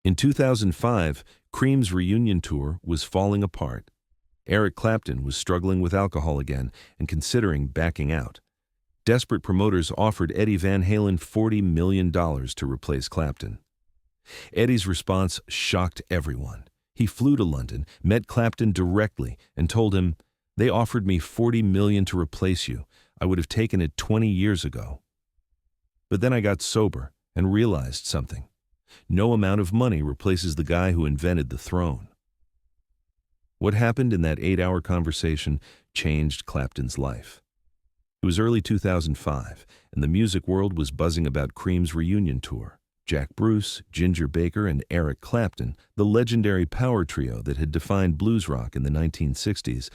In 2005, Cream's reunion tour was falling apart. Eric Clapton was struggling with alcohol again and considering backing out. Desperate promoters offered Eddie Van Halen $40 million to replace Clapton. Eddie's response shocked everyone. He flew to London, met Clapton directly, and told him, "They offered me $40 million to replace you. I would have taken it 20 years ago. But then I got sober and realized something. No amount of money replaces the guy who invented the throne." What happened in that 8-hour conversation changed Clapton's life. It was early 2005, and the music world was buzzing about Cream's reunion tour. Jack Bruce, Ginger Baker, and Eric Clapton, the legendary power trio that had defined blues rock in the 1960s,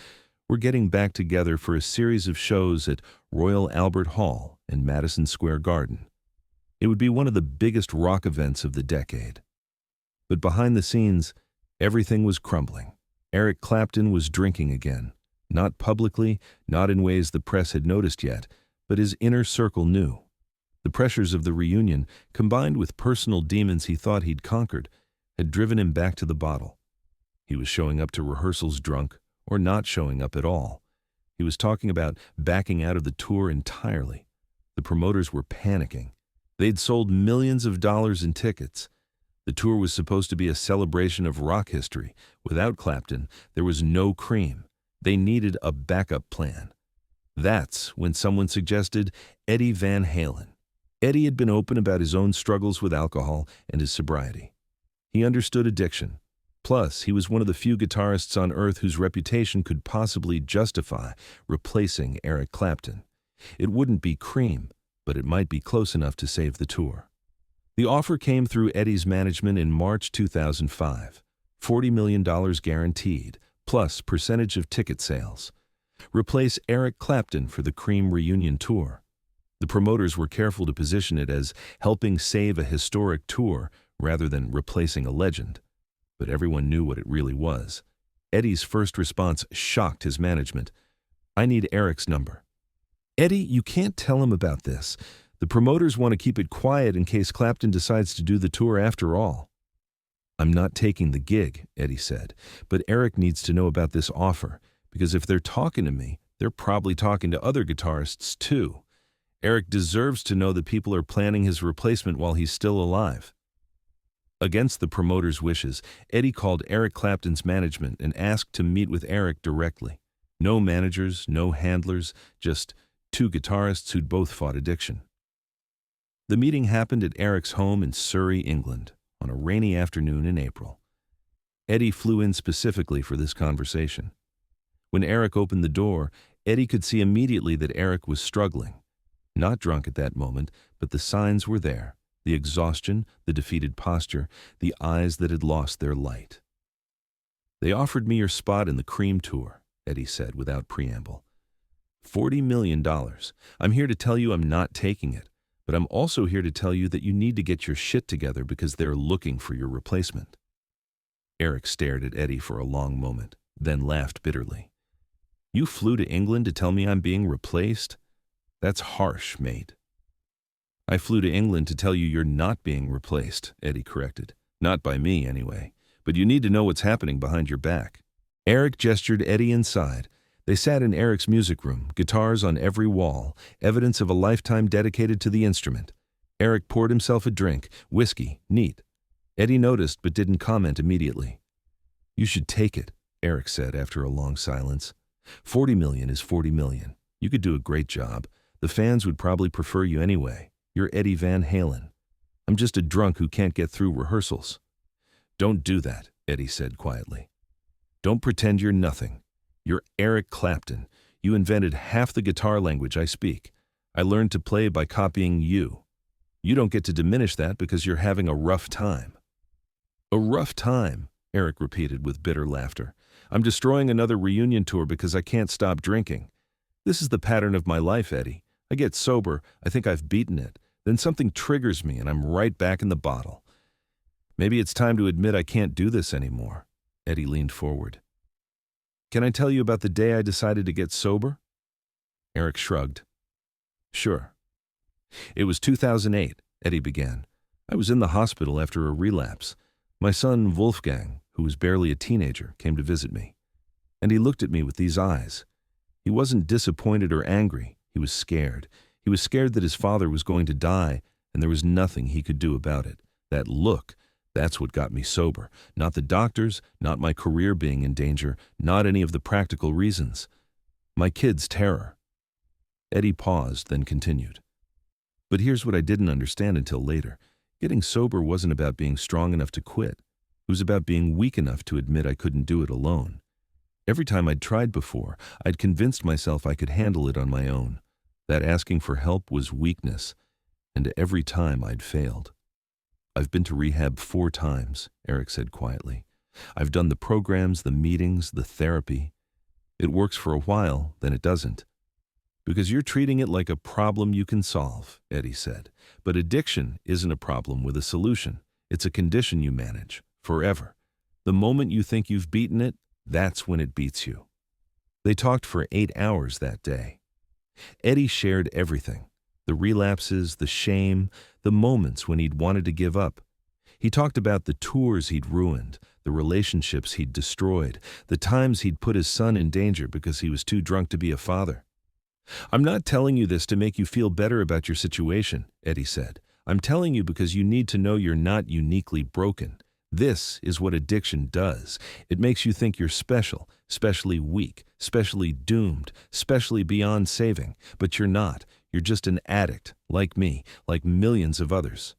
were getting back together for a series of shows at Royal Albert Hall and Madison Square Garden. It would be one of the biggest rock events of the decade. But behind the scenes, everything was crumbling. Eric Clapton was drinking again, not publicly, not in ways the press had noticed yet, but his inner circle knew. The pressures of the reunion, combined with personal demons he thought he'd conquered, had driven him back to the bottle. He was showing up to rehearsals drunk, or not showing up at all. He was talking about backing out of the tour entirely. The promoters were panicking. They'd sold millions of dollars in tickets. The tour was supposed to be a celebration of rock history. Without Clapton, there was no Cream. They needed a backup plan. That's when someone suggested Eddie Van Halen. Eddie had been open about his own struggles with alcohol and his sobriety. He understood addiction. Plus, he was one of the few guitarists on earth whose reputation could possibly justify replacing Eric Clapton. It wouldn't be Cream, but it might be close enough to save the tour. The offer came through Eddie's management in March 2005. $40 million guaranteed, plus percentage of ticket sales. Replace Eric Clapton for the Cream reunion tour. The promoters were careful to position it as helping save a historic tour rather than replacing a legend. But everyone knew what it really was. Eddie's first response shocked his management. "I need Eric's number." "Eddie, you can't tell him about this. The promoters want to keep it quiet in case Clapton decides to do the tour after all." "I'm not taking the gig," Eddie said, "but Eric needs to know about this offer, because if they're talking to me, they're probably talking to other guitarists too. Eric deserves to know that people are planning his replacement while he's still alive." Against the promoters' wishes, Eddie called Eric Clapton's management and asked to meet with Eric directly. No managers, no handlers, just two guitarists who'd both fought addiction. The meeting happened at Eric's home in Surrey, England, on a rainy afternoon in April. Eddie flew in specifically for this conversation. When Eric opened the door, Eddie could see immediately that Eric was struggling. Not drunk at that moment, but the signs were there. The exhaustion, the defeated posture, the eyes that had lost their light. "They offered me your spot in the Cream tour," Eddie said without preamble. $40 million. I'm here to tell you I'm not taking it, but I'm also here to tell you that you need to get your shit together because they're looking for your replacement." Eric stared at Eddie for a long moment, then laughed bitterly. "You flew to England to tell me I'm being replaced? That's harsh, mate." "I flew to England to tell you you're not being replaced," Eddie corrected. "Not by me, anyway. But you need to know what's happening behind your back." Eric gestured Eddie inside. They sat in Eric's music room, guitars on every wall, evidence of a lifetime dedicated to the instrument. Eric poured himself a drink, whiskey, neat. Eddie noticed but didn't comment immediately. "You should take it," Eric said after a long silence. $40 million is $40 million. You could do a great job. The fans would probably prefer you anyway. You're Eddie Van Halen. I'm just a drunk who can't get through rehearsals." "Don't do that," Eddie said quietly. "Don't pretend you're nothing. You're Eric Clapton. You invented half the guitar language I speak. I learned to play by copying you. You don't get to diminish that because you're having a rough time." "A rough time," Eric repeated with bitter laughter. "I'm destroying another reunion tour because I can't stop drinking. This is the pattern of my life, Eddie. I get sober, I think I've beaten it. Then something triggers me and I'm right back in the bottle. Maybe it's time to admit I can't do this anymore." Eddie leaned forward. "Can I tell you about the day I decided to get sober?" Eric shrugged. "Sure." "It was 2008, Eddie began. I was in the hospital after a relapse. My son, Wolfgang, who was barely a teenager, came to visit me. And he looked at me with these eyes. He wasn't disappointed or angry. He was scared. He was scared that his father was going to die, and there was nothing he could do about it. That look, that's what got me sober. Not the doctors, not my career being in danger, not any of the practical reasons. My kid's terror. Eddie paused, then continued. But here's what I didn't understand until later. Getting sober wasn't about being strong enough to quit. It was about being weak enough to admit I couldn't do it alone. Every time I'd tried before, I'd convinced myself I could handle it on my own. That asking for help was weakness, and every time I'd failed. I've been to rehab 4 times, Eric said quietly. I've done the programs, the meetings, the therapy. It works for a while, then it doesn't. Because you're treating it like a problem you can solve, Eddie said. But addiction isn't a problem with a solution. It's a condition you manage, forever. The moment you think you've beaten it, that's when it beats you. They talked for 8 hours that day. Eddie shared everything. The relapses, the shame, the moments when he'd wanted to give up. He talked about the tours he'd ruined, the relationships he'd destroyed, the times he'd put his son in danger because he was too drunk to be a father. I'm not telling you this to make you feel better about your situation, Eddie said. I'm telling you because you need to know you're not uniquely broken. This is what addiction does. It makes you think you're special, specially weak, specially doomed, specially beyond saving. But you're not. You're just an addict, like me, like millions of others.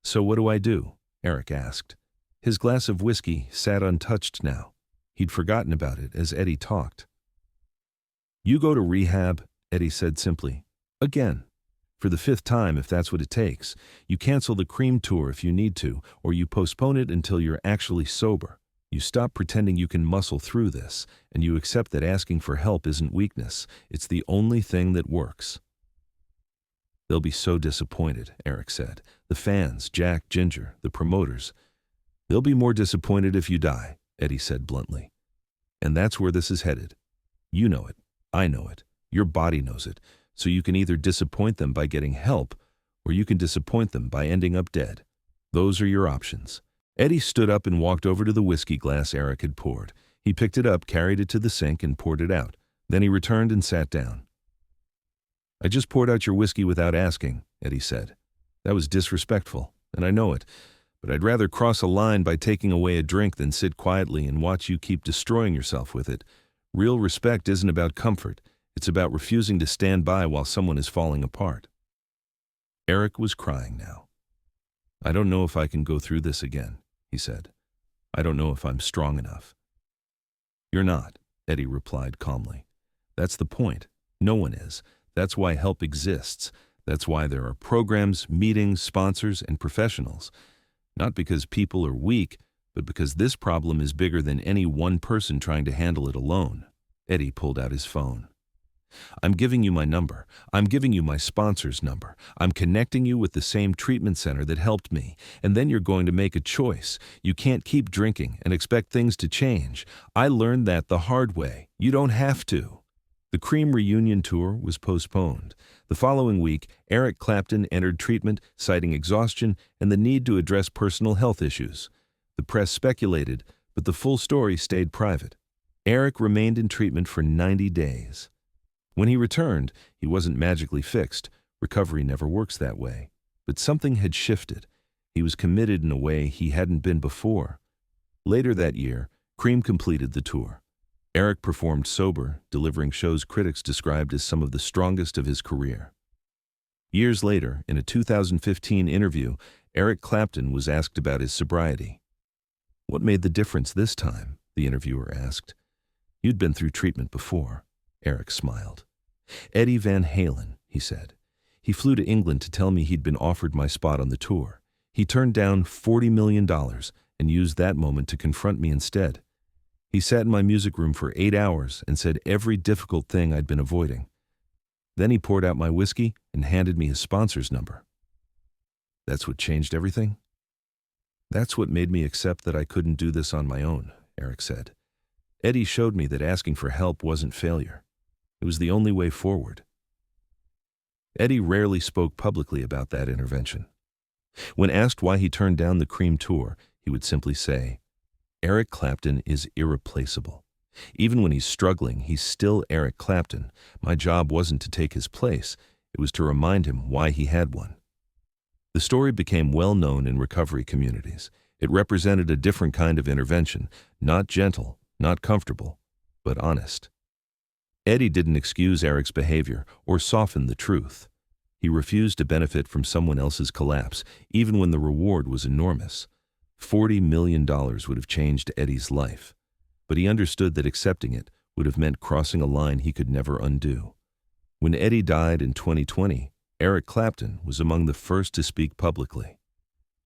So what do? Eric asked. His glass of whiskey sat untouched now. He'd forgotten about it as Eddie talked. You go to rehab, Eddie said simply. Again. For the 5th time, if that's what it takes. You cancel the Cream tour if you need to, or you postpone it until you're actually sober. You stop pretending you can muscle through this, and you accept that asking for help isn't weakness. It's the only thing that works. They'll be so disappointed, Eric said. The fans, Jack, Ginger, the promoters. They'll be more disappointed if you die, Eddie said bluntly. And that's where this is headed. You know it. I know it. Your body knows it. So you can either disappoint them by getting help, or you can disappoint them by ending up dead. Those are your options. Eddie stood up and walked over to the whiskey glass Eric had poured. He picked it up, carried it to the sink, and poured it out. Then he returned and sat down. I just poured out your whiskey without asking, Eddie said. That was disrespectful, and I know it. But I'd rather cross a line by taking away a drink than sit quietly and watch you keep destroying yourself with it. Real respect isn't about comfort. It's about refusing to stand by while someone is falling apart. Eric was crying now. I don't know if I can go through this again, he said. I don't know if I'm strong enough. You're not, Eddie replied calmly. That's the point. No one is. That's why help exists. That's why there are programs, meetings, sponsors, and professionals. Not because people are weak, but because this problem is bigger than any one person trying to handle it alone. Eddie pulled out his phone. I'm giving you my number. I'm giving you my sponsor's number. I'm connecting you with the same treatment center that helped me. And then you're going to make a choice. You can't keep drinking and expect things to change. I learned that the hard way. You don't have to. The Cream reunion tour was postponed. The following week, Eric Clapton entered treatment, citing exhaustion and the need to address personal health issues. The press speculated, but the full story stayed private. Eric remained in treatment for 90 days. When he returned, he wasn't magically fixed. Recovery never works that way. But something had shifted. He was committed in a way he hadn't been before. Later that year, Cream completed the tour. Eric performed sober, delivering shows critics described as some of the strongest of his career. Years later, in a 2015 interview, Eric Clapton was asked about his sobriety. What made the difference this time? The interviewer asked. You'd been through treatment before. Eric smiled. Eddie Van Halen, he said. He flew to England to tell me he'd been offered my spot on the tour. He turned down $40 million and used that moment to confront me instead. He sat in my music room for 8 hours and said every difficult thing I'd been avoiding. Then he poured out my whiskey and handed me his sponsor's number. That's what changed everything? That's what made me accept that I couldn't do this on my own, Eric said. Eddie showed me that asking for help wasn't failure. It was the only way forward. Eddie rarely spoke publicly about that intervention. When asked why he turned down the Cream tour, he would simply say, "Eric Clapton is irreplaceable. Even when he's struggling, he's still Eric Clapton. My job wasn't to take his place, it was to remind him why he had one." The story became well known in recovery communities. It represented a different kind of intervention, not gentle, not comfortable, but honest. Eddie didn't excuse Eric's behavior or soften the truth. He refused to benefit from someone else's collapse, even when the reward was enormous. $40 million would have changed Eddie's life, but he understood that accepting it would have meant crossing a line he could never undo. When Eddie died in 2020, Eric Clapton was among the first to speak publicly.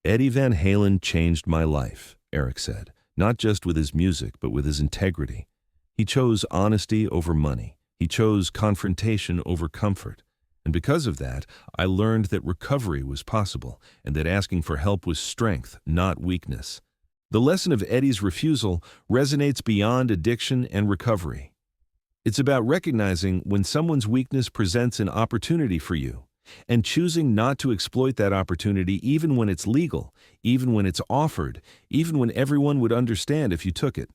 "Eddie Van Halen changed my life," Eric said, not just with his music, but with his integrity. He chose honesty over money. He chose confrontation over comfort. And because of that, I learned that recovery was possible and that asking for help was strength, not weakness. The lesson of Eddie's refusal resonates beyond addiction and recovery. It's about recognizing when someone's weakness presents an opportunity for you and choosing not to exploit that opportunity even when it's legal, even when it's offered, even when everyone would understand if you took it.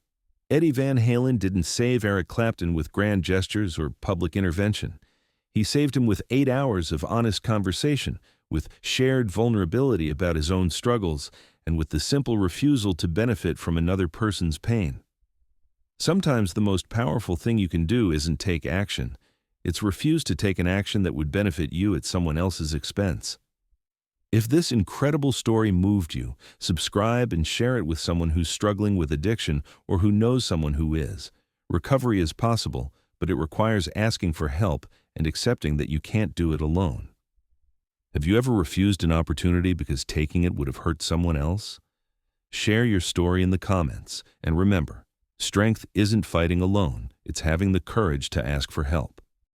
Eddie Van Halen didn't save Eric Clapton with grand gestures or public intervention. He saved him with 8 hours of honest conversation, with shared vulnerability about his own struggles, and with the simple refusal to benefit from another person's pain. Sometimes the most powerful thing you can do isn't take action. It's refuse to take an action that would benefit you at someone else's expense. If this incredible story moved you, subscribe and share it with someone who's struggling with addiction or who knows someone who is. Recovery is possible, but it requires asking for help and accepting that you can't do it alone. Have you ever refused an opportunity because taking it would have hurt someone else? Share your story in the comments, and remember, strength isn't fighting alone, it's having the courage to ask for help.